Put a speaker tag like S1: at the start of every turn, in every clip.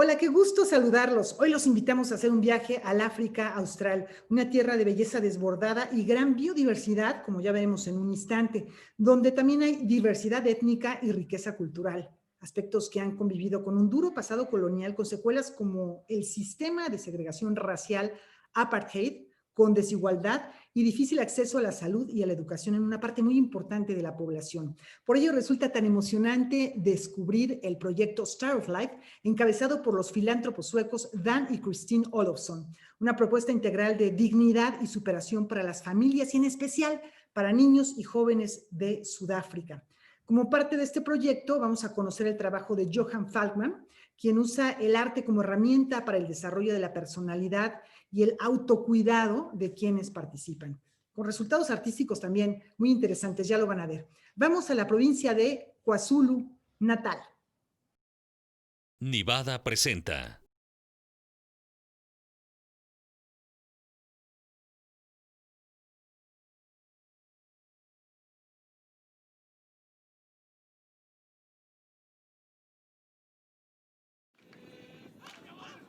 S1: Hola, qué gusto saludarlos. Hoy los invitamos a hacer un viaje al África Austral, una tierra de belleza desbordada y gran biodiversidad, como ya veremos en un instante, donde también hay diversidad étnica y riqueza cultural, aspectos que han convivido con un duro pasado colonial con secuelas como el sistema de segregación racial apartheid, con desigualdad y difícil acceso a la salud y a la educación en una parte muy importante de la población. Por ello resulta tan emocionante descubrir el proyecto Star of Life, encabezado por los filántropos suecos Dan y Christine Olofsson, una propuesta integral de dignidad y superación para las familias y en especial para niños y jóvenes de Sudáfrica. Como parte de este proyecto vamos a conocer el trabajo de Johan Falkman, quien usa el arte como herramienta para el desarrollo de la personalidad y el autocuidado de quienes participan, con resultados artísticos también muy interesantes, ya lo van a ver. Vamos a la provincia de KwaZulu, Natal.
S2: Nivada presenta.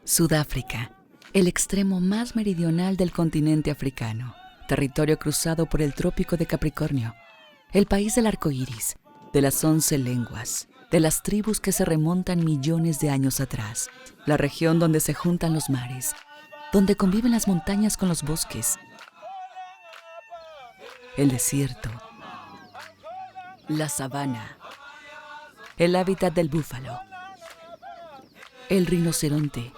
S3: Sudáfrica, el extremo más meridional del continente africano, territorio cruzado por el trópico de Capricornio, el país del arco iris, de las 11 lenguas, de las tribus que se remontan millones de años atrás, la región donde se juntan los mares, donde conviven las montañas con los bosques, el desierto, la sabana, el hábitat del búfalo, el rinoceronte,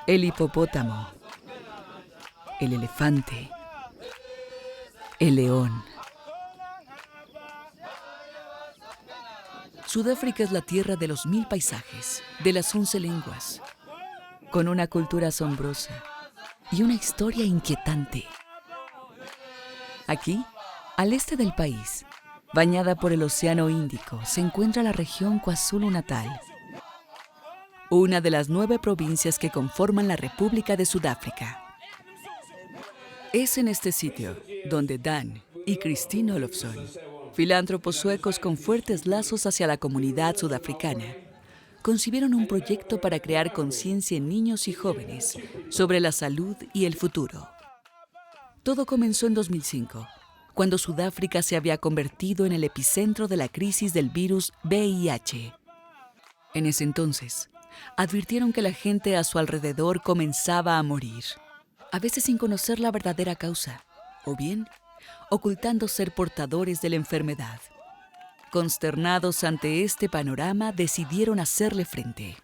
S3: el hipopótamo, el elefante, el león. Sudáfrica es la tierra de los 1000 paisajes, de las 11 lenguas, con una cultura asombrosa y una historia inquietante. Aquí, al este del país, bañada por el Océano Índico, se encuentra la región KwaZulu-Natal, una de las 9 provincias que conforman la República de Sudáfrica. Es en este sitio donde Dan y Christine Olofsson, filántropos suecos con fuertes lazos hacia la comunidad sudafricana, concibieron un proyecto para crear conciencia en niños y jóvenes sobre la salud y el futuro. Todo comenzó en 2005, cuando Sudáfrica se había convertido en el epicentro de la crisis del virus VIH. En ese entonces, advirtieron que la gente a su alrededor comenzaba a morir, a veces sin conocer la verdadera causa, o bien ocultando ser portadores de la enfermedad. Consternados ante este panorama, decidieron hacerle frente.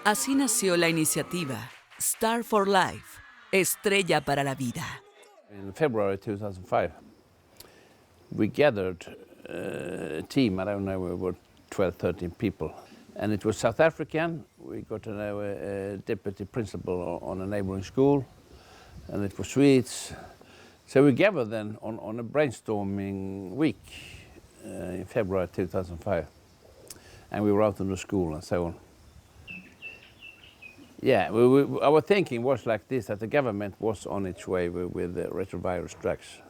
S3: Así nació la iniciativa Star for Life, Estrella para la Vida.
S4: In February 2005, we gathered a team, I don't know, we were 12, 13 people. And it was South African. We got to know a deputy principal on a neighboring school. And it was Swedes. So we gathered then on a brainstorming week in February 2005. And we were out in the school and so on. Yeah, our thinking was like this, that the government was on its way with the retrovirus drugs.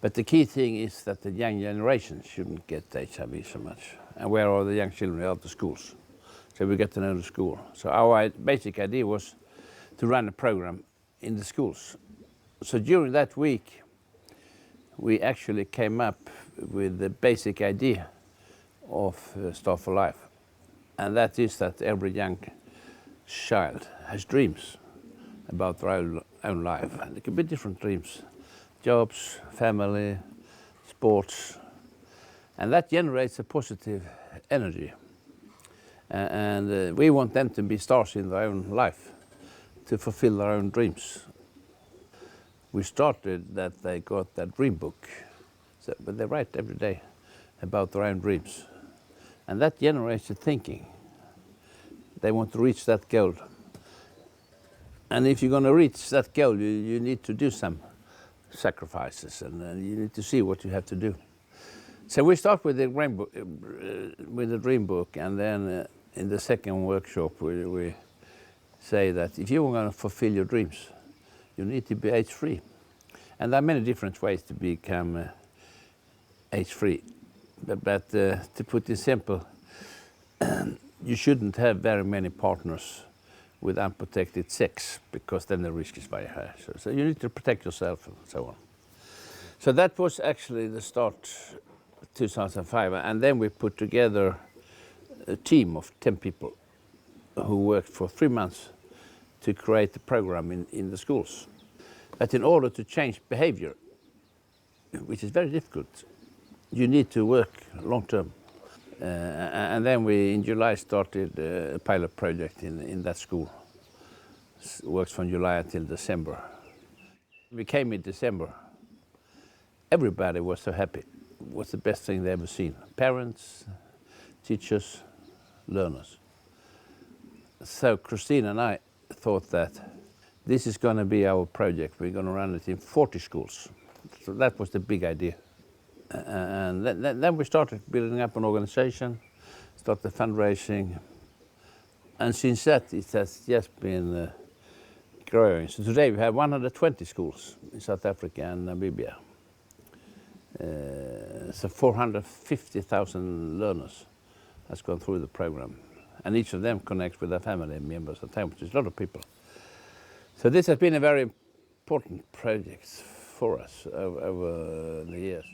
S4: But the key thing is that the young generation shouldn't get HIV so much. And where are the young children? Out of schools. So we get to know the school. So our basic idea was to run a program in the schools. So during that week, we actually came up with the basic idea of Star for Life. And that is that every young child has dreams about their own life. And it could be different dreams. Jobs, family, sports, and that generates a positive energy. And we want them to be stars in their own life, to fulfill their own dreams. We started that they got that dream book, but they write every day about their own dreams. And that generates a thinking. They want to reach that goal. And if you're going to reach that goal, you need to do some sacrifices, and you need to see what you have to do. So we start with the dream book, and then in the second workshop we say that if you are going to fulfill your dreams, you need to be age-free. And there are many different ways to become age-free. But to put it simple, you shouldn't have very many partners with unprotected sex, because then the risk is very high. So you need to protect yourself and so on. So that was actually the start, 2005, and then we put together a team of 10 people who worked for 3 months to create the program in the schools. But in order to change behavior, which is very difficult, you need to work long term. And then we, in July, started a pilot project in that school. It works from July until December. We came in December. Everybody was so happy. It was the best thing they ever seen. Parents, teachers, learners. So Christine and I thought that this is going to be our project. We're going to run it in 40 schools. So that was the big idea. And then we started building up an organization, started fundraising, and since that it has just been growing. So today we have 120 schools in South Africa and Namibia. So 450,000 learners has gone through the program, and each of them connects with their family members at home, which is a lot of people. So this has been a very important project for us over the years.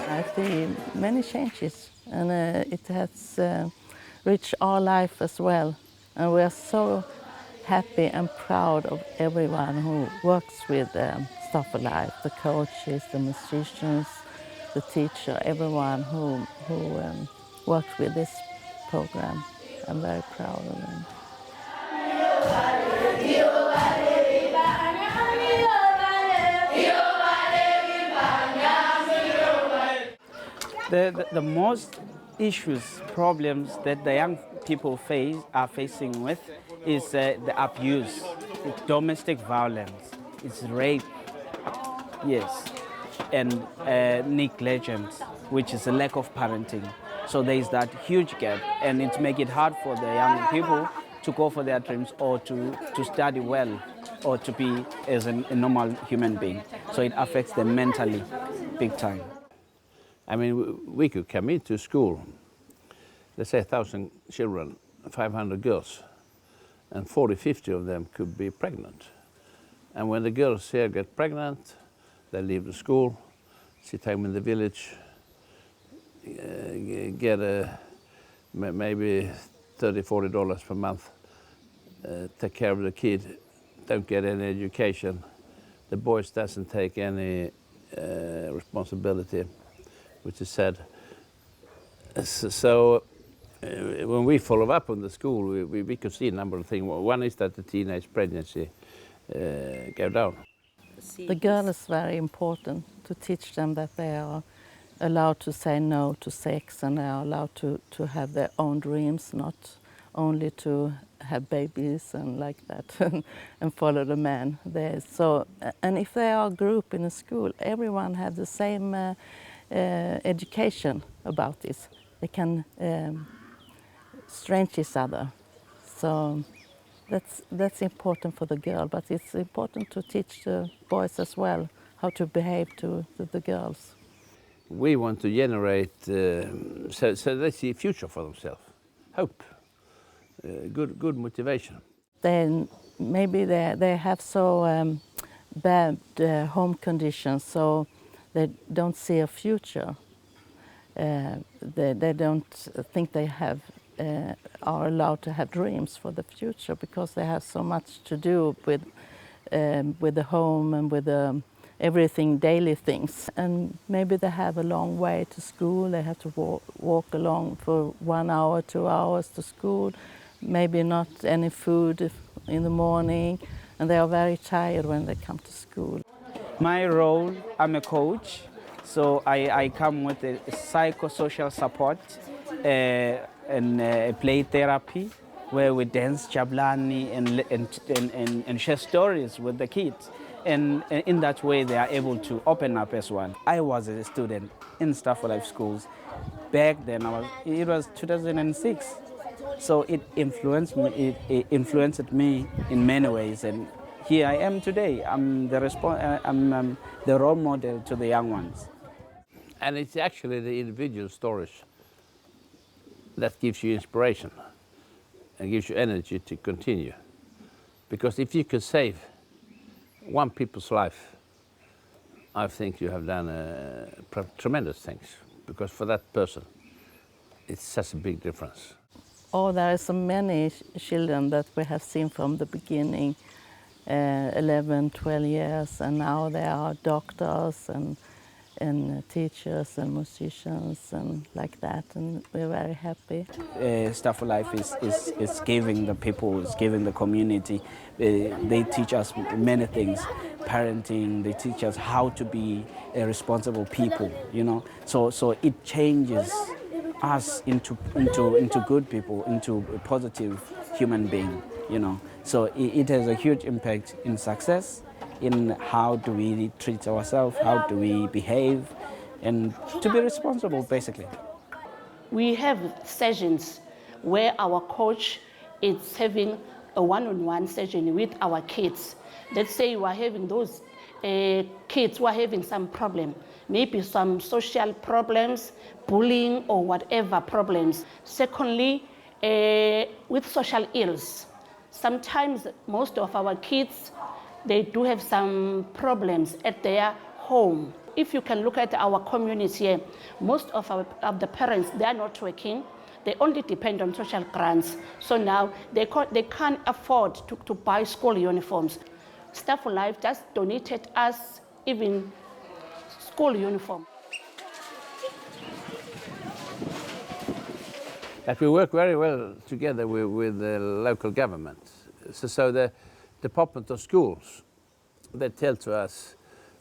S2: I see many changes, and it has reached our life as well. And we are so happy and proud of everyone who works with Staff Alive, the coaches, the musicians, the teacher, everyone who works with this program. I'm very proud of them.
S5: The most issues, problems that the young people are facing with is the abuse, domestic violence, it's rape, yes, and negligence, which is a lack of parenting. So there is that huge gap, and it makes it hard for the young people to go for their dreams or to study well or to be as a normal human being. So it affects them mentally big time.
S4: I mean, we could come into school, let's say 1,000 children, 500 girls, and 40, 50 of them could be pregnant. And when the girls here get pregnant, they leave the school, sit home in the village, get maybe $30, $40 per month, take care of the kid, don't get any education. The boys doesn't take any responsibility, which is sad. So when we follow up on the school, we could see a number of things. One is that the teenage pregnancy go down.
S2: The girl is very important to teach them that they are allowed to say no to sex, and they are allowed to have their own dreams, not only to have babies and like that and follow the man. And if they are a group in a school, everyone has the same education about this. They can strengthen each other. So that's important for the girl, but it's important to teach the boys as well how to behave to the girls.
S4: We want to generate, so they see a future for themselves, hope, good motivation.
S2: Then maybe they have so bad home conditions, so they don't see a future. They don't think they are allowed to have dreams for the future, because they have so much to do with the home and with everything, daily things. And maybe they have a long way to school. They have to walk along for 1 hour, 2 hours to school. Maybe not any food in the morning, and they are very tired when they come to school.
S5: My role, I'm a coach, so I come with a psychosocial support and play therapy, where we dance jablani and share stories with the kids. And in that way, they are able to open up as well. I was a student in Staff Alive schools. Back then, it was 2006. So it influenced me. It influenced me in many ways, and here I am today. I'm the role model to the young ones.
S4: And it's actually the individual stories that gives you inspiration and gives you energy to continue. Because if you can save one people's life, I think you have done tremendous things. Because for that person, it's such a big difference.
S2: Oh, there are so many children that we have seen from the beginning, 11, 12 years, and now they are doctors and teachers and musicians and like that, and we're very happy.
S5: Staff for Life is giving the people, is giving the community. They teach us many things, parenting. They teach us how to be a responsible people. You know, so it changes us into good people, into a positive human being. You know, so it has a huge impact in success, in how do we treat ourselves, how do we behave, and to be responsible, basically.
S6: We have sessions where our coach is having a one-on-one session with our kids. Let's say we are having those kids who are having some problem, maybe some social problems, bullying or whatever problems. Secondly, with social ills. Sometimes most of our kids, they do have some problems at their home. If you can look at our community here, most of the parents, they are not working. They only depend on social grants. So now they can't afford to buy school uniforms. Staff for Life just donated us even school uniform.
S4: That we work very well together with the local government. So the Department of Schools, they tell to us,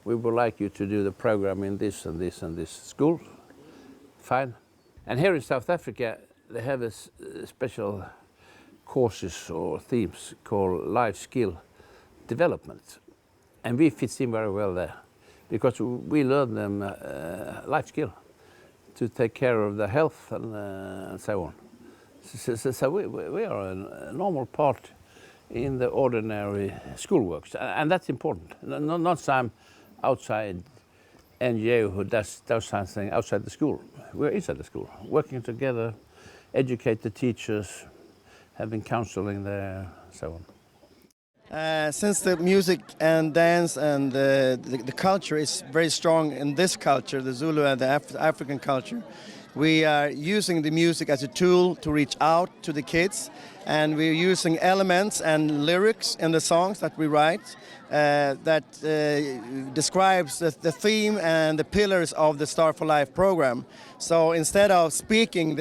S4: we would like you to do the program in this and this and this school. Fine. And here in South Africa, they have a special courses or themes called life skill development. And we fit in very well there because we learn them life skill to take care of their health and so on. So we are a normal part in the ordinary schoolwork, and that's important. Not some outside NGO who does something outside the school. We're inside the school, working together, educate the teachers, having counseling there, so on.
S7: Since the music and dance and the culture is very strong in this culture, the Zulu and the African culture, we are using the music as a tool to reach out to the kids, and we're using elements and lyrics in the songs that we write that describes the theme and the pillars of the Star for Life program. So instead of speaking,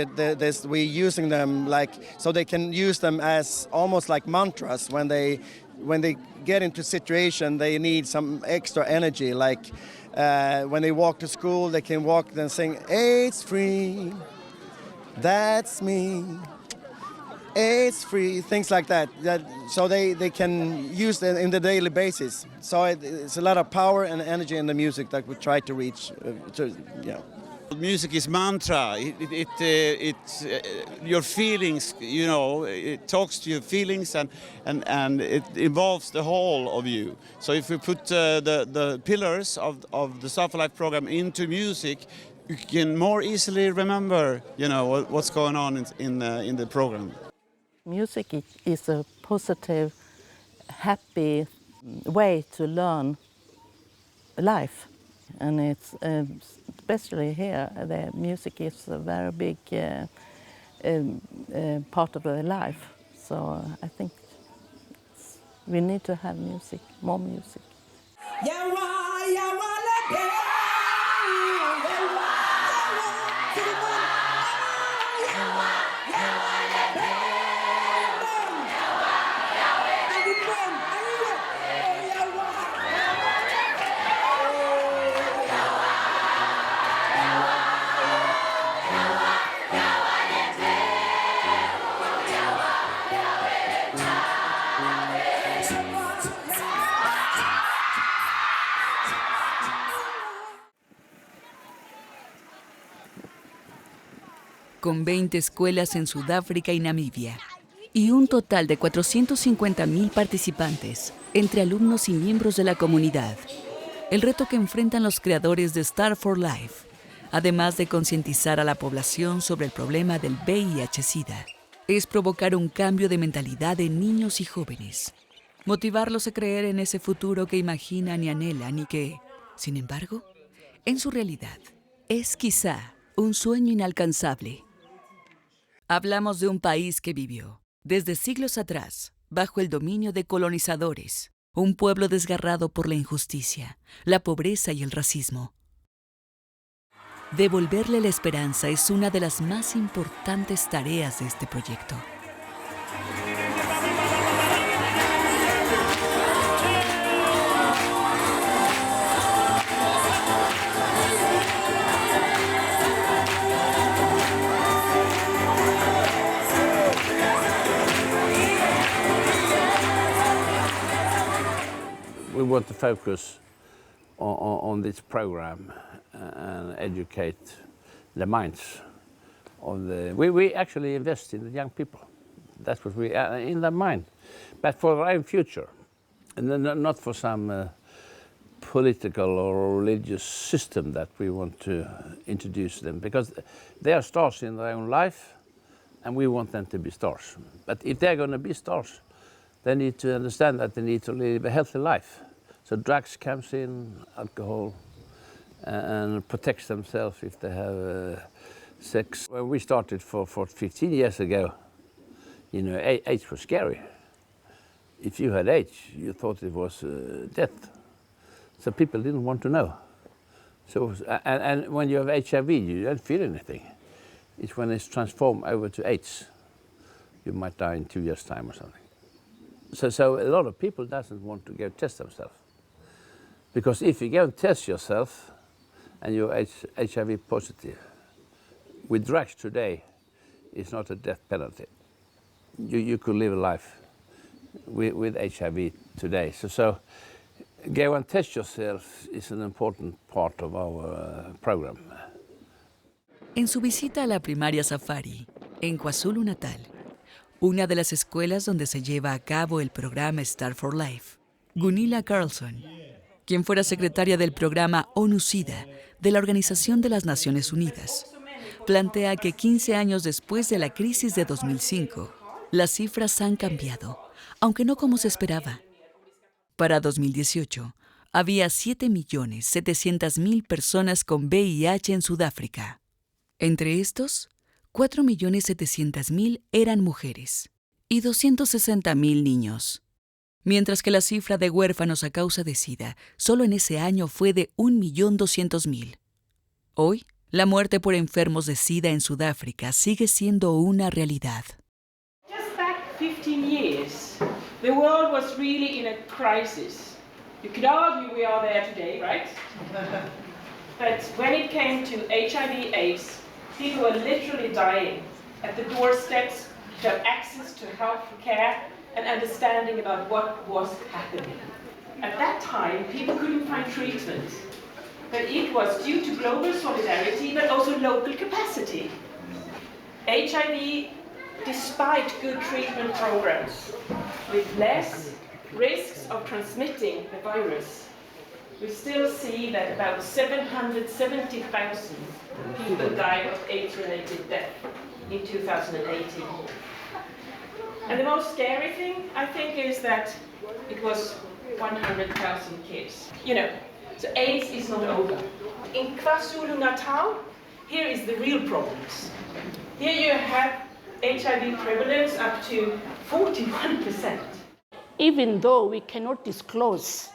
S7: we're using them so they can use them as almost like mantras when they get into situation they need some extra energy, like when they walk to school they can walk and sing AIDS free, that's me, AIDS free, things like that, so they can use them in the daily basis. So it's a lot of power and energy in the music that we try to reach
S8: Music is mantra. It's your feelings, you know, it talks to your feelings and it involves the whole of you. So if we put the pillars of the Star for Life program into music, you can more easily remember, you know, what's going on in the program.
S2: Music is a positive, happy way to learn life. And it's especially here, the music is a very big part of their life. So I think we need to have music, more music.
S3: con 20 escuelas en Sudáfrica y Namibia, y un total de 450.000 participantes, entre alumnos y miembros de la comunidad. El reto que enfrentan los creadores de Start for Life, además de concientizar a la población sobre el problema del VIH-Sida, es provocar un cambio de mentalidad en niños y jóvenes, motivarlos a creer en ese futuro que imaginan y anhelan y que, sin embargo, en su realidad, es quizá un sueño inalcanzable. Hablamos de un país que vivió, desde siglos atrás, bajo el dominio de colonizadores, un pueblo desgarrado por la injusticia, la pobreza y el racismo. Devolverle la esperanza es una de las más importantes tareas de este proyecto.
S4: We want to focus on this program and educate the minds of the... We actually invest in the young people. That's what we in their mind, but for their own future, and then not for some political or religious system that we want to introduce them, because they are stars in their own life, and we want them to be stars. But if they're going to be stars, they need to understand that they need to live a healthy life. So drugs comes in, alcohol, and protects themselves if they have sex. When we started for 15 years ago, you know, AIDS was scary. If you had AIDS, you thought it was death. So people didn't want to know. So, and when you have HIV, you don't feel anything. It's when it's transformed over to AIDS, you might die in 2 years' time or something. So a lot of people doesn't want to go test themselves. Because if you go and test yourself and you're HIV positive, with drugs today, it's not a death penalty. You could live a life with HIV today. So go and test yourself is an important part of our program.
S3: En su visita a la primaria Safari, en KwaZulu Natal, una de las escuelas donde se lleva a cabo el programa Start for Life, Gunilla Carlson, quien fuera secretaria del programa ONU-SIDA de la Organización de las Naciones Unidas, plantea que 15 años después de la crisis de 2005, las cifras han cambiado, aunque no como se esperaba. Para 2018, había 7.700.000 personas con VIH en Sudáfrica. Entre estos, 4.700.000 eran mujeres y 260.000 niños, mientras que la cifra de huérfanos a causa de SIDA solo en ese año fue de 1.200.000. Hoy, la muerte por enfermos de SIDA en Sudáfrica sigue siendo una realidad.
S9: Just back 15 years, the world was really in a crisis. You could argue we are there today, right? But when it came to HIV/AIDS, people were literally dying at the doorsteps to have access to health care and understanding about what was happening. At that time, people couldn't find treatment, but it was due to global solidarity, but also local capacity. HIV, despite good treatment programs, with less risks of transmitting the virus, we still see that about 770,000 people died of AIDS-related death in 2018. And the most scary thing, I think, is that it was 100,000 kids. You know, so AIDS is not over. In KwaZulu Natal, here is the real problems. Here you have HIV prevalence up to 41%.
S6: Even though we cannot disclose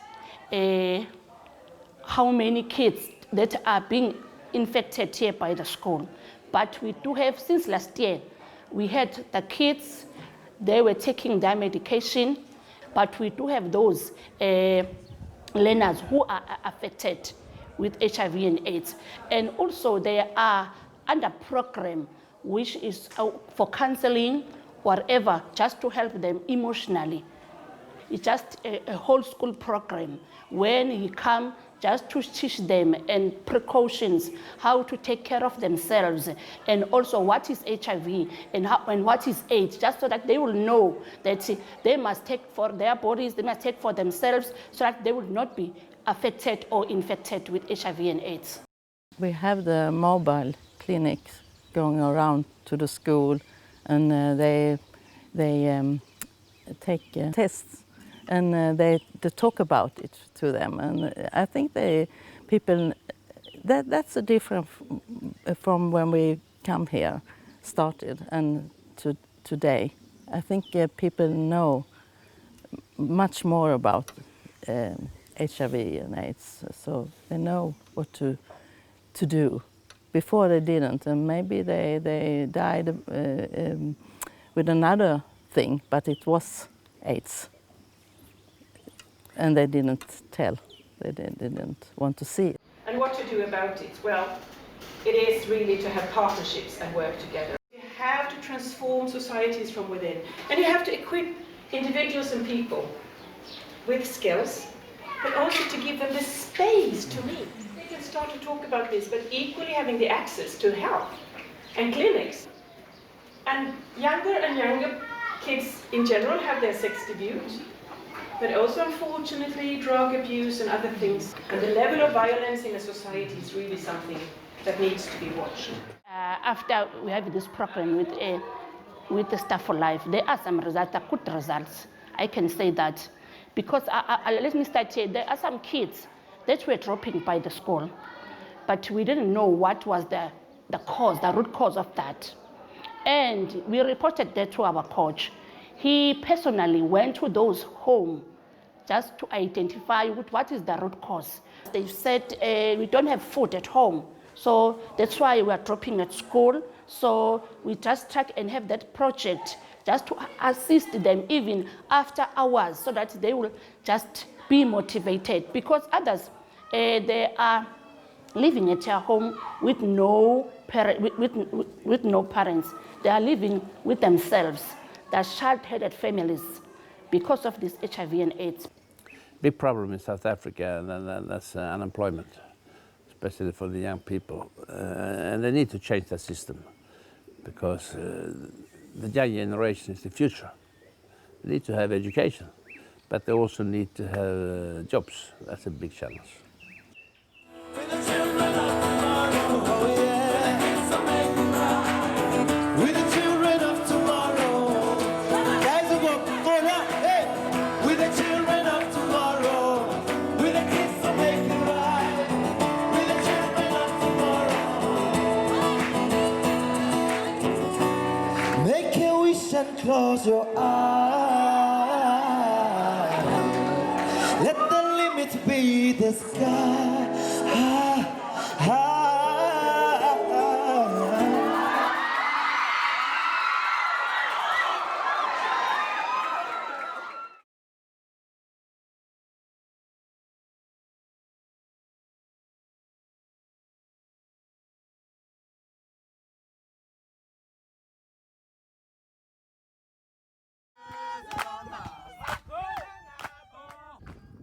S6: how many kids that are being infected here by the school, but we do have, since last year, we had the kids, they were taking their medication, but we do have those learners who are affected with HIV and AIDS. And also they are under program which is for counseling, whatever, just to help them emotionally. It's just a whole school program. When he come, just to teach them and precautions, how to take care of themselves, and also what is HIV and what is AIDS, just so that they will know that they must take for their bodies, they must take for themselves, so that they will not be affected or infected with HIV and AIDS.
S2: We have the mobile clinics going around to the school, and they take tests, and they talk about it to them. And I think that's a difference from when we come here, started, and to today. I think people know much more about HIV and AIDS, so they know what to do. Before they didn't, and maybe they died with another thing, but it was AIDS. And they didn't tell, they didn't want to see it.
S9: And what to do about it? Well, it is really to have partnerships and work together. You have to transform societies from within, and you have to equip individuals and people with skills, but also to give them the space to meet. They can start to talk about this, but equally having the access to help and clinics. And younger kids in general have their sex debut, but also unfortunately drug abuse and other things. And the level of violence in a society is really something that needs to be watched.
S6: After we have this program with the Staff for Life, there are some results, good results. I can say that. Because let me start here, there are some kids that were dropping by the school, but we didn't know what was the root cause of that. And we reported that to our coach. He personally went to those homes just to identify what is the root cause. They said, we don't have food at home, so that's why we are dropping at school. So we just track and have that project just to assist them even after hours, so that they will just be motivated. Because others, they are living at their home with no parents. They are living with themselves. They're child-headed families because of this HIV and AIDS.
S4: Big problem in South Africa, and that's unemployment, especially for the young people. And they need to change that system, because the young generation is the future. They need to have education, but they also need to have jobs. That's a big challenge.
S10: Close your eyes. Let the limit be the sky.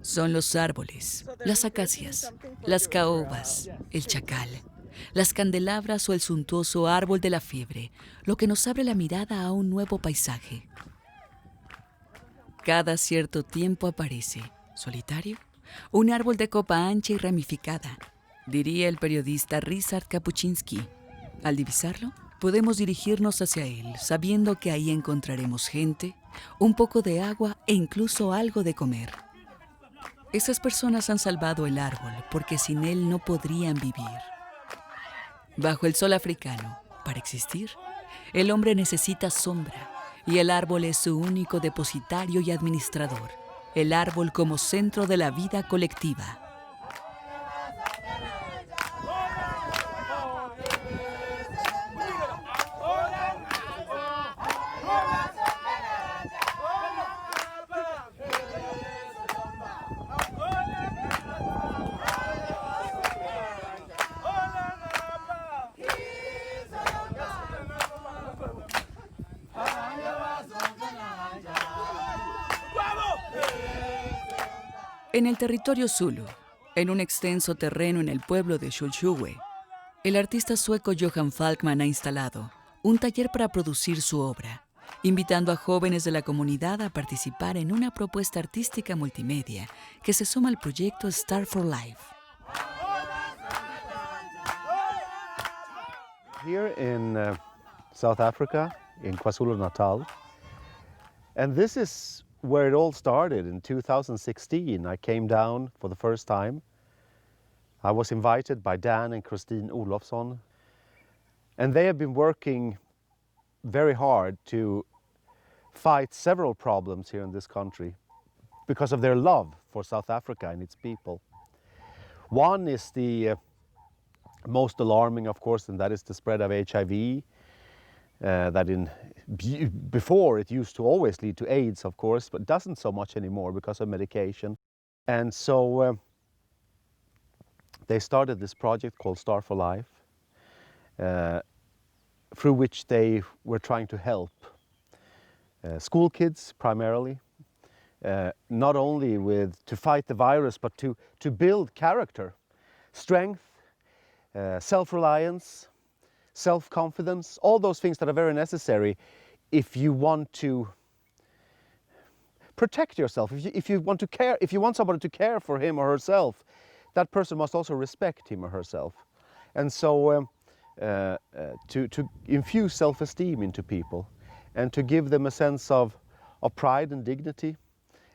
S3: Son los árboles, las acacias, las caobas, el chacal, las candelabras o el suntuoso árbol de la fiebre, lo que nos abre la mirada a un nuevo paisaje. Cada cierto tiempo aparece, solitario, un árbol de copa ancha y ramificada, diría el periodista Ryszard Kapuczynski. Al divisarlo, podemos dirigirnos hacia él, sabiendo que ahí encontraremos gente, un poco de agua e incluso algo de comer. Esas personas han salvado el árbol porque sin él no podrían vivir. Bajo el sol africano, para existir, el hombre necesita sombra y el árbol es su único depositario y administrador. El árbol como centro de la vida colectiva. En el territorio Zulu, En un extenso terreno en el pueblo de Sjursjø, el artista sueco Johan Falkman ha instalado un taller para producir su obra, invitando a jóvenes de la comunidad a participar en una propuesta artística multimedia que se suma al proyecto Star for Life.
S11: Here in South Africa, in KwaZulu-Natal, and this is where it all started in 2016. I came down for the first time. I was invited by Dan and Christine Olofsson, and they have been working very hard to fight several problems here in this country because of their love for South Africa and its people. One is the most alarming, of course, and that is the spread of HIV. Before it used to always lead to AIDS, of course, but doesn't so much anymore because of medication. And so they started this project called Star for Life, through which they were trying to help school kids primarily, not only to fight the virus, but to build character, strength, self-reliance, self-confidence, all those things that are very necessary if you want to protect yourself, if you want to care, if you want somebody to care for him or herself, that person must also respect him or herself. And so to infuse self-esteem into people and to give them a sense of pride and dignity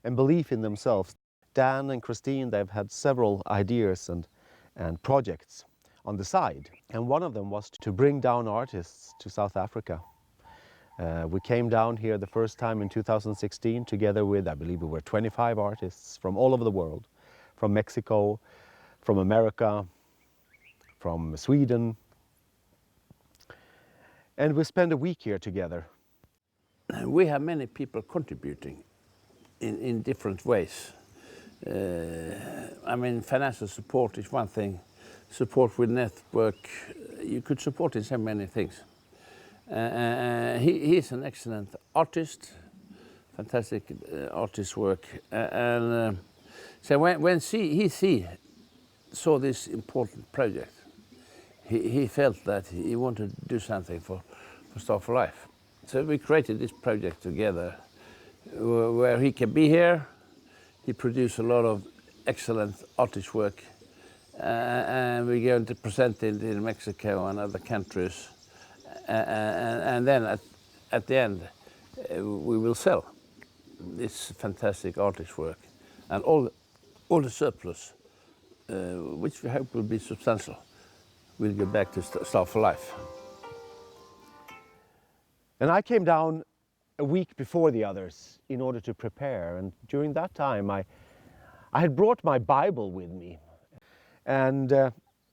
S11: and belief in themselves. Dan and Christine, they've had several ideas and projects on the side, and one of them was to bring down artists to South Africa. We came down here the first time in 2016 together with, I believe we were 25 artists from all over the world, from Mexico, from America, from Sweden, and we spent a week here together.
S4: We have many people contributing in different ways. I mean, financial support is one thing. Support with network, you could support in so many things. He is an excellent artist, fantastic artist work. So when he saw this important project, he felt that he wanted to do something for Star for Life. So we created this project together where he can be here. He produced a lot of excellent artist work. And we're going to present it in Mexico and other countries. And then at the end, we will sell this fantastic artist work. And all the surplus, which we hope will be substantial, will go back to Star for Life.
S11: And I came down a week before the others in order to prepare. And during that time, I had brought my Bible with me. And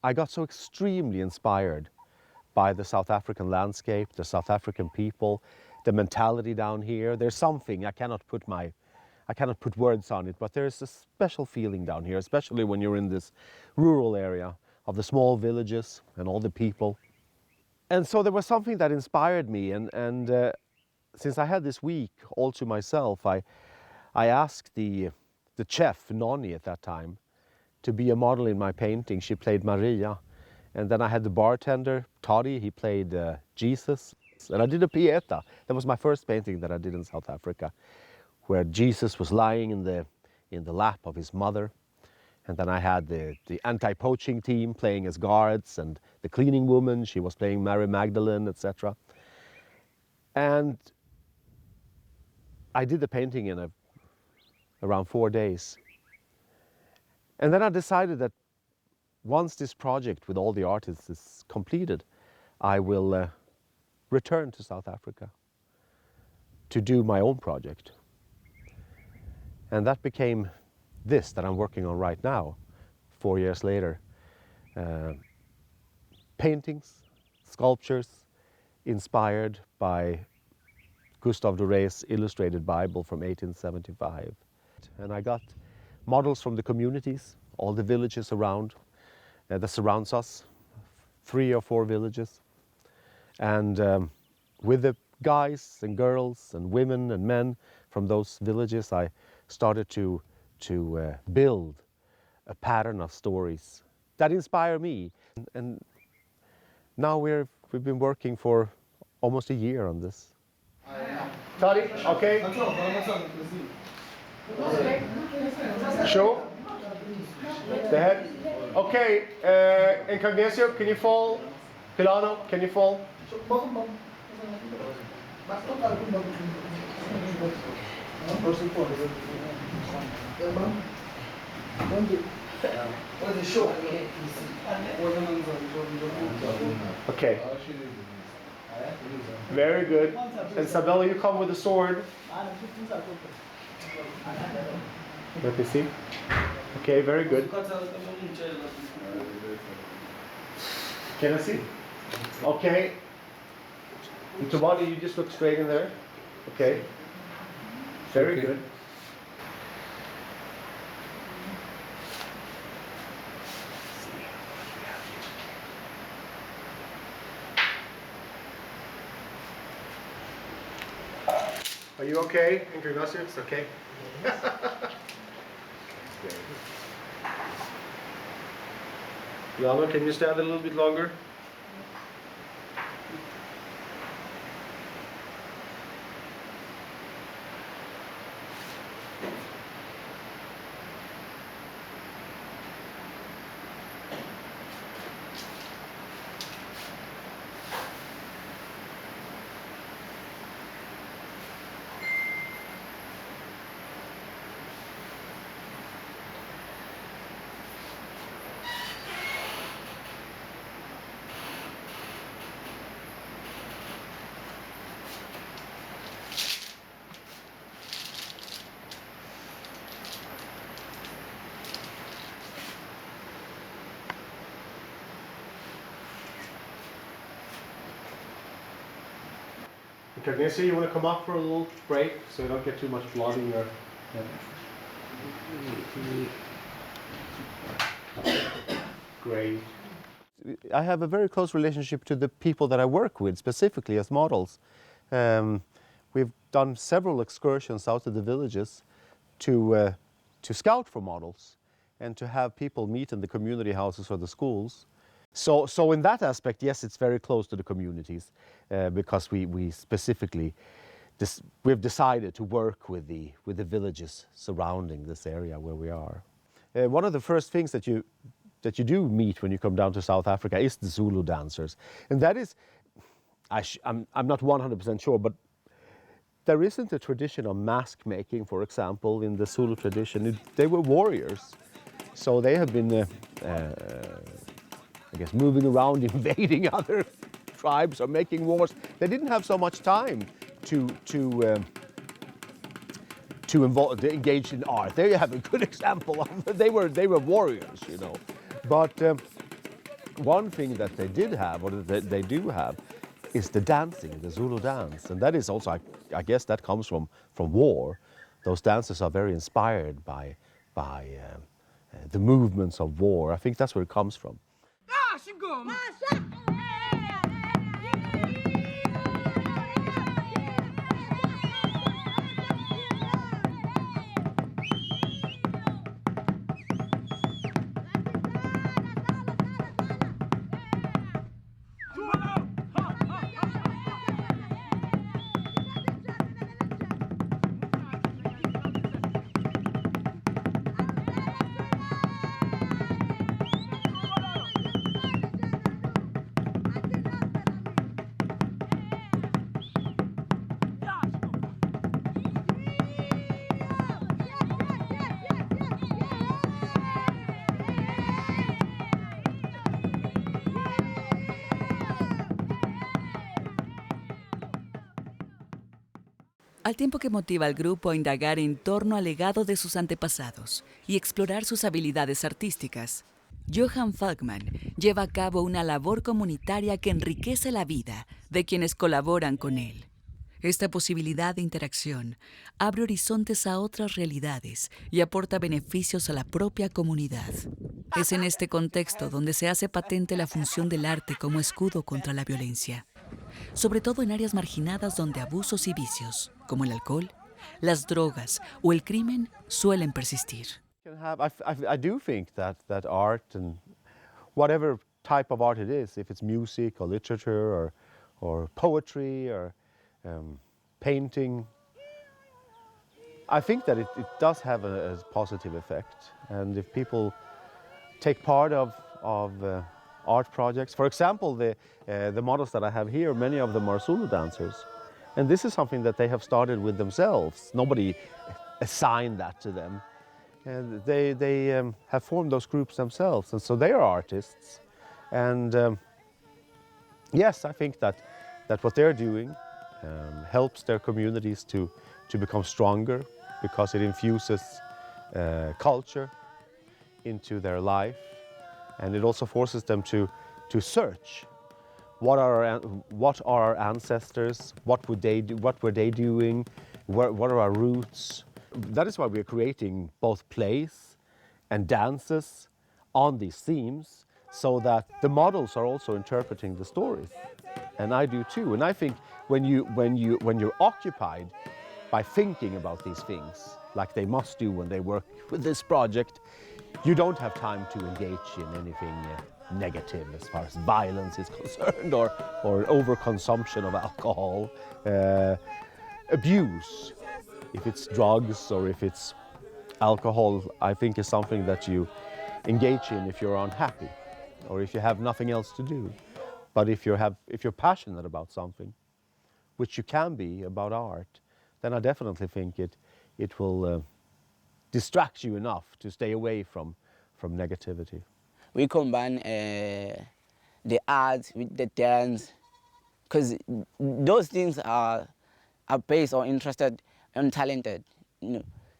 S11: I got so extremely inspired by the South African landscape, the South African people, the mentality down here. There's something, I cannot put words on it, but there's a special feeling down here, especially when you're in this rural area of the small villages and all the people. And so there was something that inspired me, and since I had this week all to myself, I asked the chef, Noni at that time, to be a model in my painting. She played Maria. And then I had the bartender, Toddy, he played Jesus. And I did a Pieta. That was my first painting that I did in South Africa, where Jesus was lying in the lap of his mother. And then I had the anti-poaching team playing as guards, and the cleaning woman, she was playing Mary Magdalene, etc. And I did the painting in around 4 days. And then I decided that once this project with all the artists is completed, I will return to South Africa to do my own project. And that became this that I'm working on right now, 4 years later. Paintings, sculptures, inspired by Gustave Doré's illustrated Bible from 1875. And I got models from the communities, all the villages around, that surrounds us, 3 or 4 villages. And with the guys and girls and women and men from those villages, I started to build a pattern of stories that inspire me. And now we've been working for almost a year on this. Toddy, okay? Show the head. Okay, Incognicio, can you fall? Pilano, can you fall? Okay. Very good. And Sabella, you come with the sword. Let me see. Okay, very good. Can I see? Okay. And Tabani, you just look straight in there. Okay. Very good. Are you okay, Ignacio? It's okay. Lama, can you stand a little bit longer? Ignacio, you want to come up for a little break so you don't get too much blood in your Great. I have a very close relationship to the people that I work with, specifically as models. We've done several excursions out to the villages to scout for models and to have people meet in the community houses or the schools. So in that aspect, yes, it's very close to the communities because we specifically we've decided to work with the villages surrounding this area where we are. One of the first things that you do meet when you come down to South Africa is the Zulu Dancers, and that is, I'm not 100% sure, but there isn't a tradition of mask making, for example, in the Zulu tradition. They were warriors, so they have been. I guess moving around, invading other tribes or making wars. They didn't have so much time to engage in art. There you have a good example of they were warriors, you know. But one thing that they did have, or that they do have, is the dancing, the Zulu dance, and that is also, I guess, that comes from war. Those dances are very inspired by the movements of war. I think that's where it comes from.
S3: Al tiempo que motiva al grupo a indagar en torno al legado de sus antepasados y explorar sus habilidades artísticas, Johan Falkman lleva a cabo una labor comunitaria que enriquece la vida de quienes colaboran con él. Esta posibilidad de interacción abre horizontes a otras realidades y aporta beneficios a la propia comunidad. Es en este contexto donde se hace patente la función del arte como escudo contra la violencia, sobre todo en áreas marginadas donde abusos y vicios, como el alcohol, las drogas o el crimen, suelen persistir.
S11: can have, I do think that art, and whatever type of art it is, if it's music or literature or poetry or painting, I think that it does have a positive effect. And if people take part of art projects, for example, the models that I have here, many of them are Zulu dancers. And this is something that they have started with themselves. Nobody assigned that to them. And they have formed those groups themselves, and so they are artists. And yes, I think that what they're doing helps their communities to become stronger, because it infuses culture into their life, and it also forces them to search what are our ancestors, what were they doing, what are our roots. That is why we're creating both plays and dances on these themes, so that the models are also interpreting the stories, and I do too. And I think when you're occupied by thinking about these things, like they must do when they work with this project, you don't have time to engage in anything negative as far as violence is concerned, or overconsumption of alcohol, abuse. If it's drugs or if it's alcohol, I think is something that you engage in if you're unhappy or if you have nothing else to do. But if you're passionate about something, which you can be about art, then I definitely think it will distract you enough to stay away from negativity.
S12: We combine the art with the dance, because those things are based or interested and talented.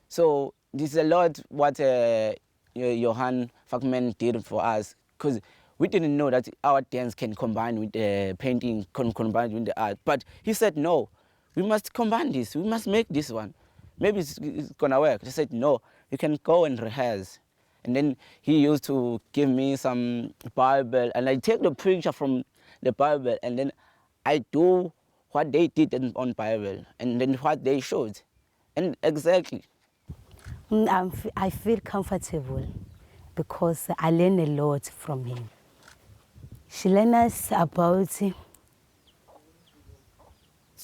S12: So this is a lot what Johan Falkman did for us, because we didn't know that our dance can combine with the painting, can combine with the art. But he said, no, we must combine this, we must make this one. Maybe it's gonna work. He said, no, you can go and rehearse. And then he used to give me some Bible, and I take the picture from the Bible, and then I do what they did on Bible, and then what they showed. And exactly.
S13: I feel comfortable because I learn a lot from him. She learned us about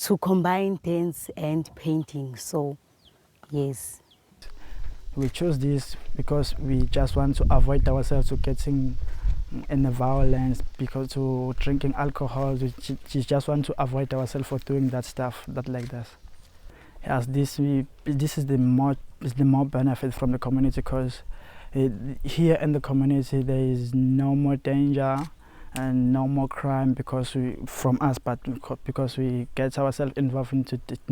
S13: to combine dance and painting, so yes.
S5: We chose this because we just want to avoid ourselves to getting in the violence, because to drinking alcohol, we just want to avoid ourselves for doing that stuff, that like that. Yes, this is the more benefit from the community, because here in the community there is no more danger and no more crime from us, but because we get ourselves involved in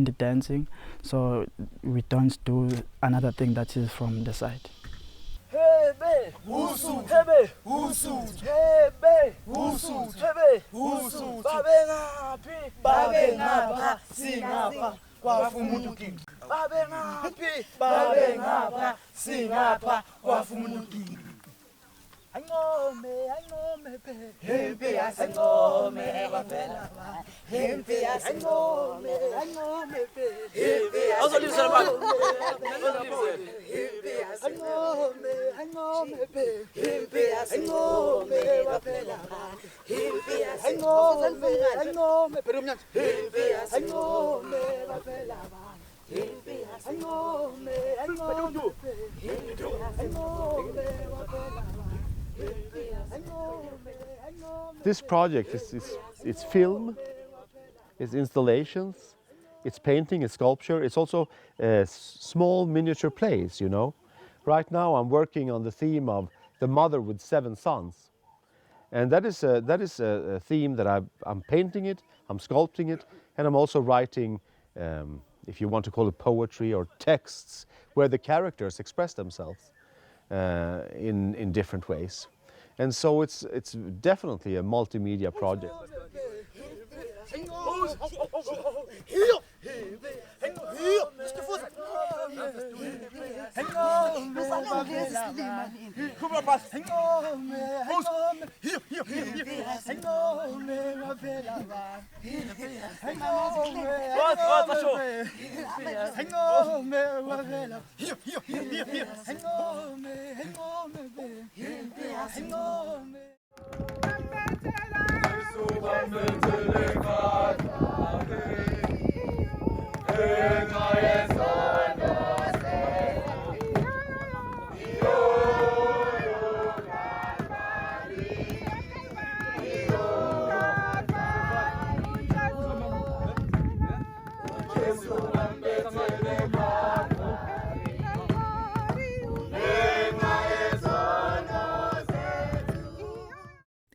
S5: the dancing, so we don't do another thing that is from the side.
S10: Hebe, Usu, Hebe, Usu, Hebe, Usu, Hebe, Usu, Babengapi, Babengapa, Singapa, Wafumunuki, Babengapi, Babengapa, Singapa, Wafumunuki. Angome, hempe asangome, wapela, hempe asangome, hempe asangome, hempe asangome, wapela, hempe asangome, hempe asangome, wapela, hempe asangome, wapela.
S11: This project it's film, it's installations, it's painting, it's sculpture, it's also small miniature plays, you know. Right now I'm working on the theme of the mother with 7 sons. And that is a theme that I'm painting it, I'm sculpting it, and I'm also writing, if you want to call it poetry or texts, where the characters express themselves in different ways. And so it's definitely a multimedia project.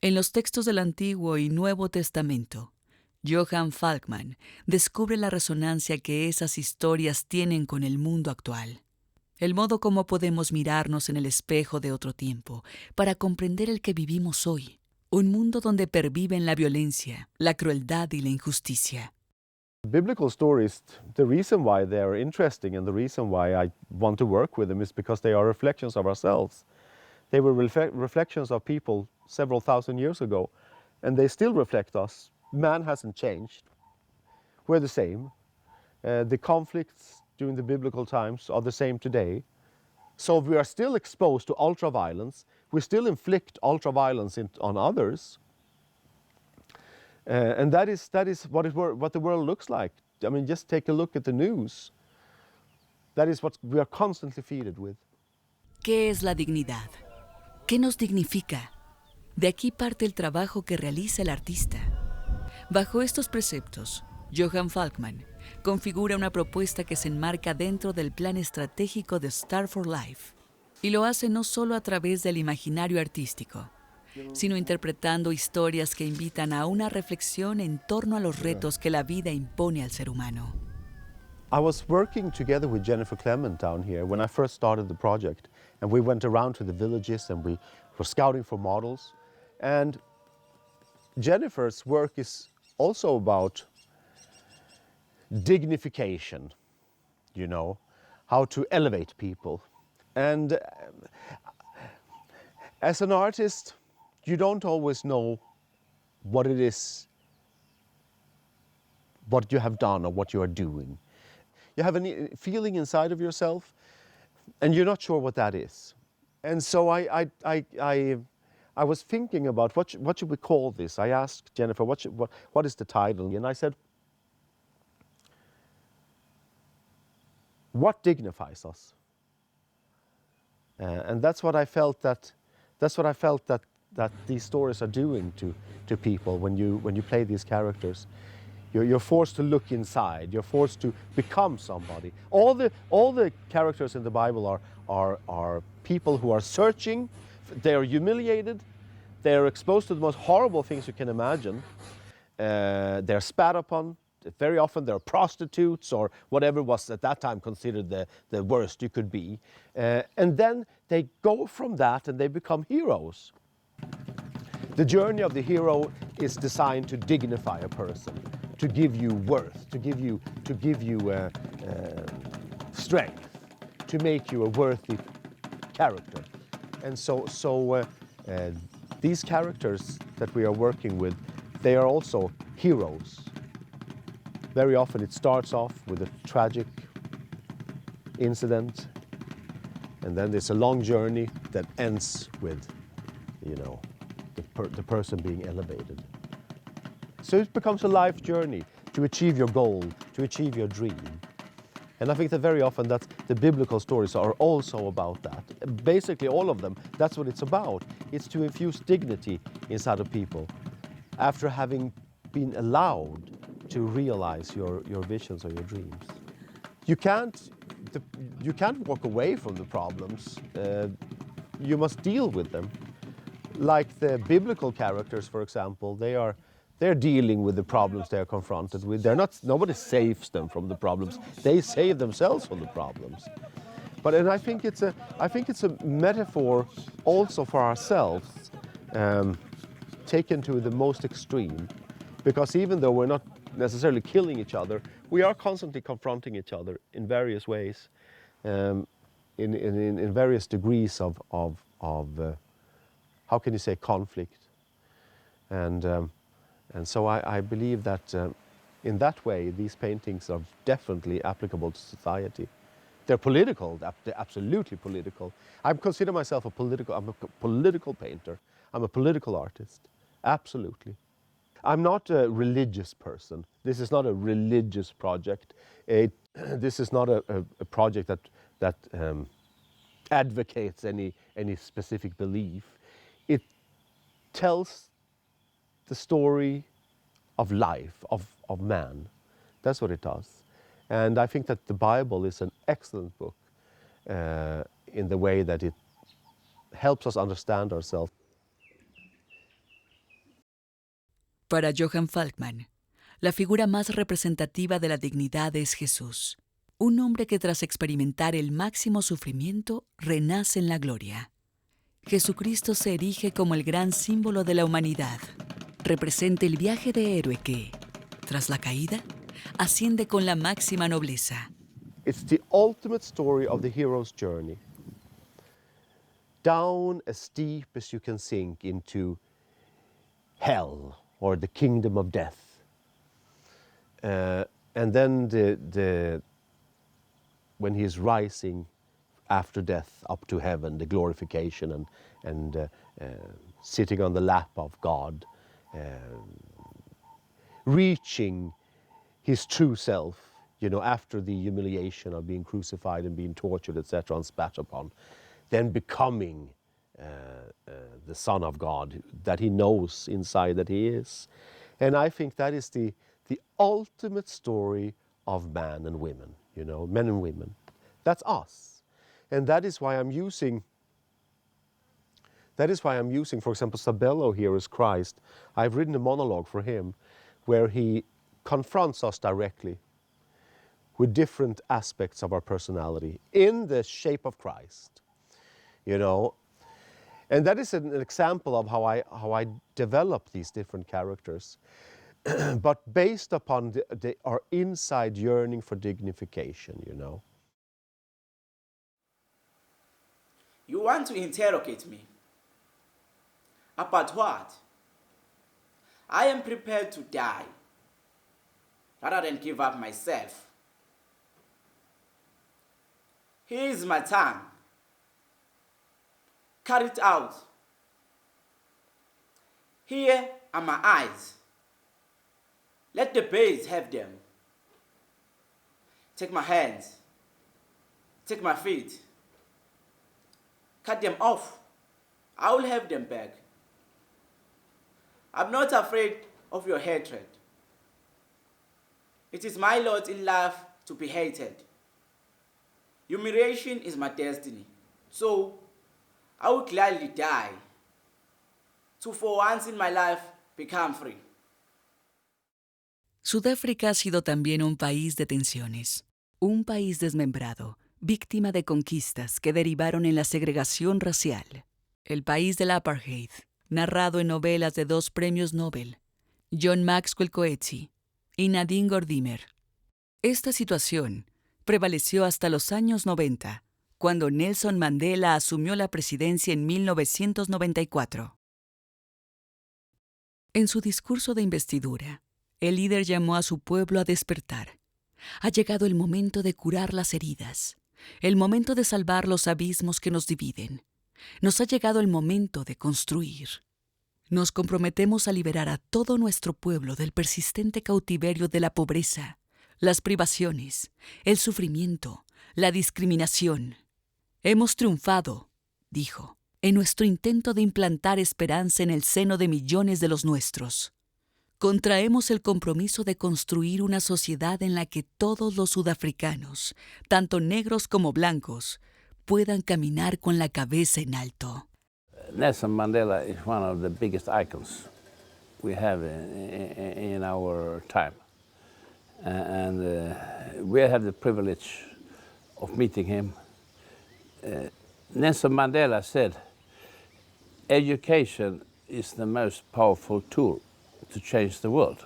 S3: En los textos del Antiguo y Nuevo Testamento, Johann Falkman descubre la resonancia que esas historias tienen con el mundo actual. El modo como podemos mirarnos en el espejo de otro tiempo para comprender el que vivimos hoy. Un mundo donde perviven la violencia, la crueldad y la injusticia.
S11: Biblical stories, the reason why they are interesting and the reason why I want to work with them is because they are reflections of ourselves. They were reflections of people several thousand years ago, and they still reflect us. Man hasn't changed. We're the same. The conflicts during the biblical times are the same today. So we are still exposed to ultra-violence. We still inflict ultra-violence on others. And that is what the world looks like. I mean, just take a look at the news. That is what we are constantly fed with.
S3: ¿Qué es la dignidad? ¿Qué nos dignifica? De aquí parte el trabajo que realiza el artista. Bajo estos preceptos, Johann Falkman configura una propuesta que se enmarca dentro del plan estratégico de Star for Life. Y lo hace no solo a través del imaginario artístico, sino interpretando historias que invitan a una reflexión en torno a los retos que la vida impone al ser humano.
S11: I was working together with Jennifer Clement down here when I first started the project, and we went around to the villages and we were scouting for models. And Jennifer's work is also about dignification, you know, how to elevate people. And as an artist, you don't always know what it is, what you have done or what you are doing. You have a feeling inside of yourself, and you're not sure what that is. And so I was thinking about what should we call this. I asked Jennifer, what is the title? And I said, what dignifies us? And that's what I felt that these stories are doing to people when you play these characters. You're forced to look inside. You're forced to become somebody. All the characters in the Bible are people who are searching. They are humiliated. They are exposed to the most horrible things you can imagine. They're spat upon. Very often they're prostitutes or whatever was at that time considered the worst you could be. And then they go from that and they become heroes. The journey of the hero is designed to dignify a person, to give you worth, to give you strength, to make you a worthy character. And so these characters that we are working with, they are also heroes. Very often it starts off with a tragic incident, and then there's a long journey that ends with, you know, the person being elevated. So it becomes a life journey to achieve your goal, to achieve your dream. And I think that very often the biblical stories are also about that. Basically all of them, that's what it's about. It's to infuse dignity inside of people after having been allowed to realize your visions or your dreams. You can't walk away from the problems. You must deal with them. Like the biblical characters, for example, they're dealing with the problems they're confronted with. Nobody saves them from the problems. They save themselves from the problems. I think it's a metaphor also for ourselves, taken to the most extreme. Because even though we're not necessarily killing each other. We are constantly confronting each other in various ways, in various degrees of how can you say, conflict. And so I believe that in that way, these paintings are definitely applicable to society. They're political, they're absolutely political. I consider myself I'm a political painter. I'm a political artist, absolutely. I'm not a religious person. This is not a religious project. This is not a project that advocates any specific belief. It tells the story of life, of man. That's what it does. And I think that the Bible is an excellent book in the way that it helps us understand ourselves.
S3: Para Johann Falkman, la figura más representativa de la dignidad es Jesús, un hombre que tras experimentar el máximo sufrimiento renace en la gloria. Jesucristo se erige como el gran símbolo de la humanidad. Representa el viaje de héroe que, tras la caída, asciende con la máxima nobleza.
S11: It's the ultimate story of the hero's journey. Down as steep as you can sink into hell or the kingdom of death. And then when he is rising after death up to heaven, the glorification and sitting on the lap of God, reaching his true self, you know, after the humiliation of being crucified and being tortured, etc., and spat upon, then becoming the Son of God, that he knows inside that he is. And I think that is the ultimate story of man and women, you know, men and women. That's us. And that is why I'm using, for example, Sabello here as Christ. I've written a monologue for him where he confronts us directly with different aspects of our personality in the shape of Christ, you know. And that is an example of how I develop these different characters, but based upon our inside yearning for dignification, you know.
S14: You want to interrogate me? About what? I am prepared to die rather than give up myself. Here is my tongue. Cut it out. Here are my eyes. Let the birds have them. Take my hands. Take my feet. Cut them off. I will have them back. I'm not afraid of your hatred. It is my lot in life to be hated. Humiliation is my destiny. So, I will gladly die to for once in my life become free.
S3: Sudáfrica ha sido también un país de tensiones, un país desmembrado, víctima de conquistas que derivaron en la segregación racial. El país del apartheid, narrado en novelas de 2 premios Nobel, John Maxwell Coetzee y Nadine Gordimer. Esta situación prevaleció hasta los años 90, cuando Nelson Mandela asumió la presidencia en 1994. En su discurso de investidura, el líder llamó a su pueblo a despertar. Ha llegado el momento de curar las heridas, el momento de salvar los abismos que nos dividen. Nos ha llegado el momento de construir. Nos comprometemos a liberar a todo nuestro pueblo del persistente cautiverio de la pobreza, las privaciones, el sufrimiento, la discriminación. Hemos triunfado, dijo, en nuestro intento de implantar esperanza en el seno de millones de los nuestros. Contraemos el compromiso de construir una sociedad en la que todos los sudafricanos, tanto negros como blancos, puedan caminar con la cabeza en alto.
S4: Nelson Mandela is one of the biggest icons we have in our time. And we have the privilege of meeting him. Nelson Mandela said, education is the most powerful tool to change the world.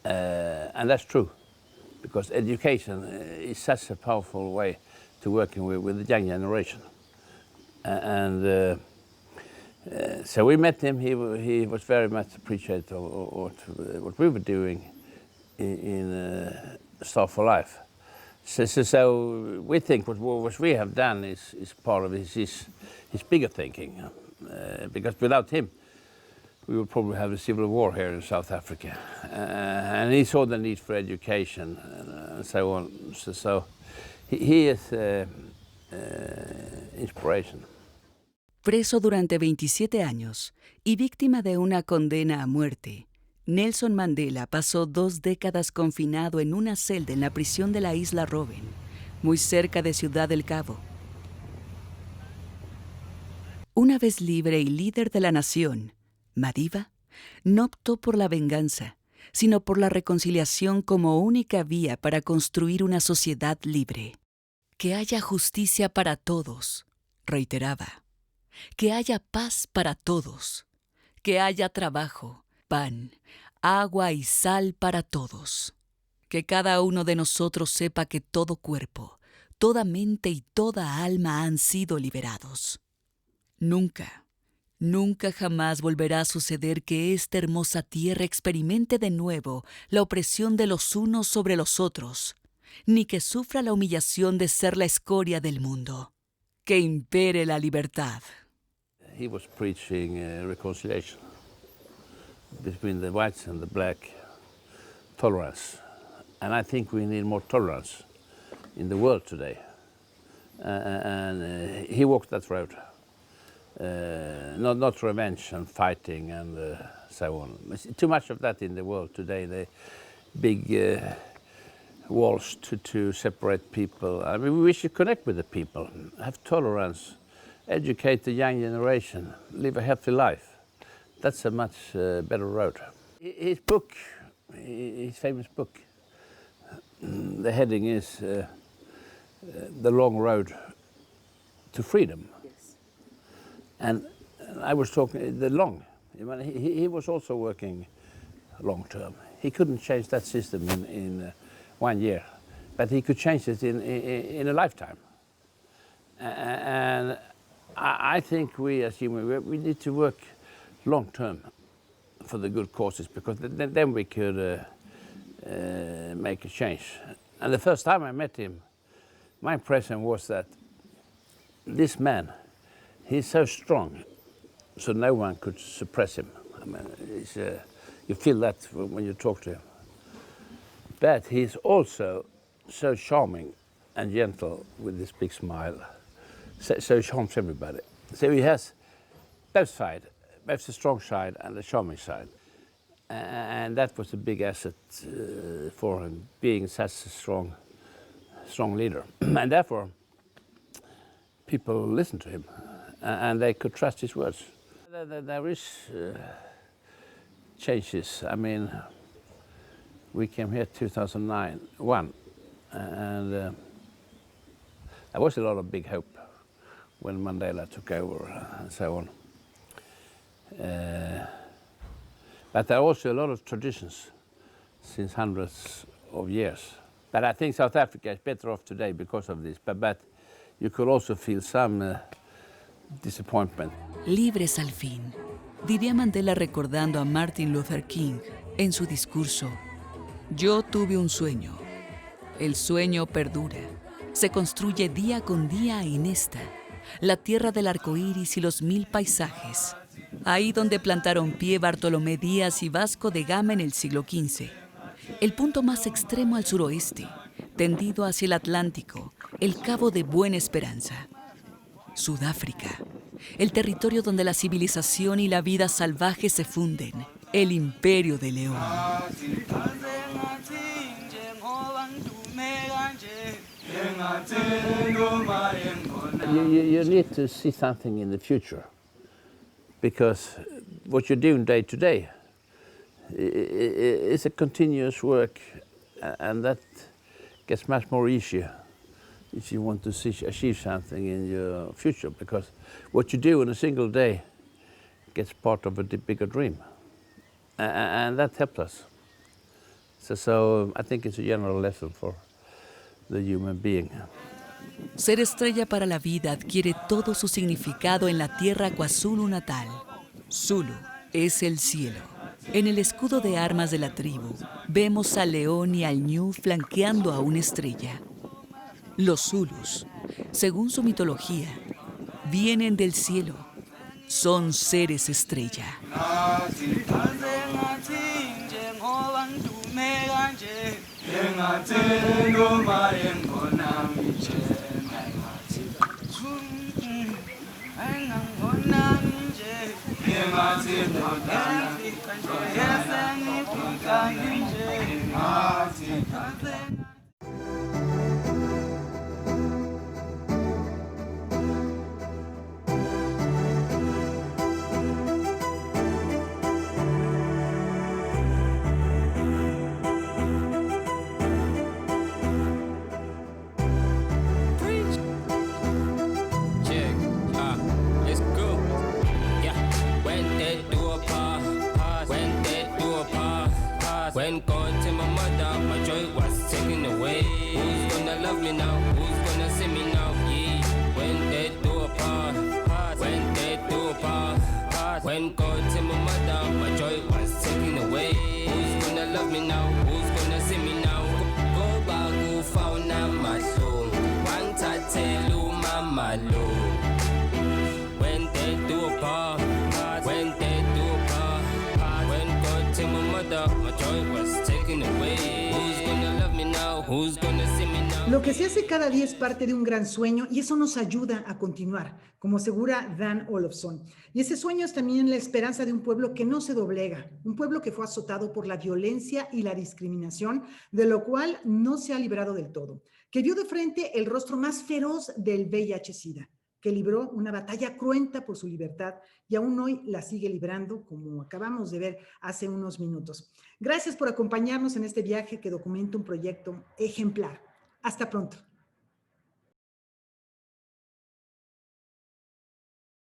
S4: And that's true, because education is such a powerful way to working with the young generation. So we met him. He was very much appreciative of what we were doing in Staff for Life. So we think what we have done is part of his bigger thinking, because without him, we would probably have a civil war here in South Africa. And he saw the need for education and so on. So he is inspiration.
S3: Preso durante 27 años y víctima de una condena a muerte, Nelson Mandela pasó 2 décadas confinado en una celda en la prisión de la isla Robben, muy cerca de Ciudad del Cabo. Una vez libre y líder de la nación, Madiba no optó por la venganza, sino por la reconciliación como única vía para construir una sociedad libre. Que haya justicia para todos, reiteraba. Que haya paz para todos. Que haya trabajo, pan, agua y sal para todos. Que cada uno de nosotros sepa que todo cuerpo, toda mente y toda alma han sido liberados. Nunca, nunca jamás volverá a suceder que esta hermosa tierra experimente de nuevo la opresión de los unos sobre los otros, ni que sufra la humillación de ser la escoria del mundo. Que impere la libertad.
S4: He was preaching reconciliation between the whites and the black, tolerance. And I think we need more tolerance in the world today. And he walked that road. Not revenge and fighting and so on. Too much of that in the world today. The big walls to separate people. I mean, we should connect with the people, have tolerance, educate the young generation, live a healthy life. That's a much better road. His book, his famous book, the heading is The Long Road to Freedom.
S6: Yes.
S4: And I was talking, the long, he was also working long term. He couldn't change that system in 1 year, but he could change it in a lifetime. And I think we as humans, we need to work long term for the good causes, because then we could make a change. And the first time I met him, my impression was that this man, he's so strong, so no one could suppress him. I mean, you feel that when you talk to him. But he's also so charming and gentle with this big smile. So he charms everybody. So he has both sides, both the strong side and the charming side. And that was a big asset for him, being such a strong leader. And therefore, people listened to him, and they could trust his words. There is changes. I mean, we came here 2001, and there was a lot of big hope when Mandela took over and so on. But there are also a lot of traditions since hundreds of years. But I think South Africa is better off today because of this. But you could also feel some disappointment.
S3: Libres al fin, diría Mandela recordando a Martin Luther King en su discurso. Yo tuve un sueño. El sueño perdura. Se construye día con día en esta, la tierra del arco iris y los 1000 paisajes. Ahí donde plantaron pie Bartolomé Díaz y Vasco de Gama en el siglo XV. El punto más extremo al suroeste, tendido hacia el Atlántico, el Cabo de Buena Esperanza. Sudáfrica, el territorio donde la civilización y la vida salvaje se funden, el imperio de León.
S4: You need to see something in the future, because what you're doing day to day is a continuous work, and that gets much more easier if you want to achieve something in your future, because what you do in a single day gets part of a bigger dream, and that helps us So I think it's a general lesson for the human being.
S3: Ser estrella para la vida adquiere todo su significado en la tierra KwaZulu natal. Zulu es el cielo. En el escudo de armas de la tribu, vemos al león y al ñu flanqueando a una estrella. Los Zulus, según su mitología, vienen del cielo. Son seres estrella.
S15: When God to my mother, my joy was taken away. Who's gonna love me now? Who's gonna see me now? Yeah. When they do a part, when they do a part. When God to my mother, my joy was taken away. Who's gonna love me now? Who's gonna see me now? Go back, go found my soul. One tatelu, mama low. When they do a part, when they do a part. When God to my mother, my joy was taken away. Who's gonna love me now? Who's gonna see me now?
S1: Lo que se hace cada día es parte de un gran sueño y eso nos ayuda a continuar, como asegura Dan Olofsson. Y ese sueño es también la esperanza de un pueblo que no se doblega, un pueblo que fue azotado por la violencia y la discriminación, de lo cual no se ha librado del todo, que vio de frente el rostro más feroz del VIH-Sida, que libró una batalla cruenta por su libertad y aún hoy la sigue librando, como acabamos de ver hace unos minutos. Gracias por acompañarnos en este viaje que documenta un proyecto ejemplar. Hasta pronto.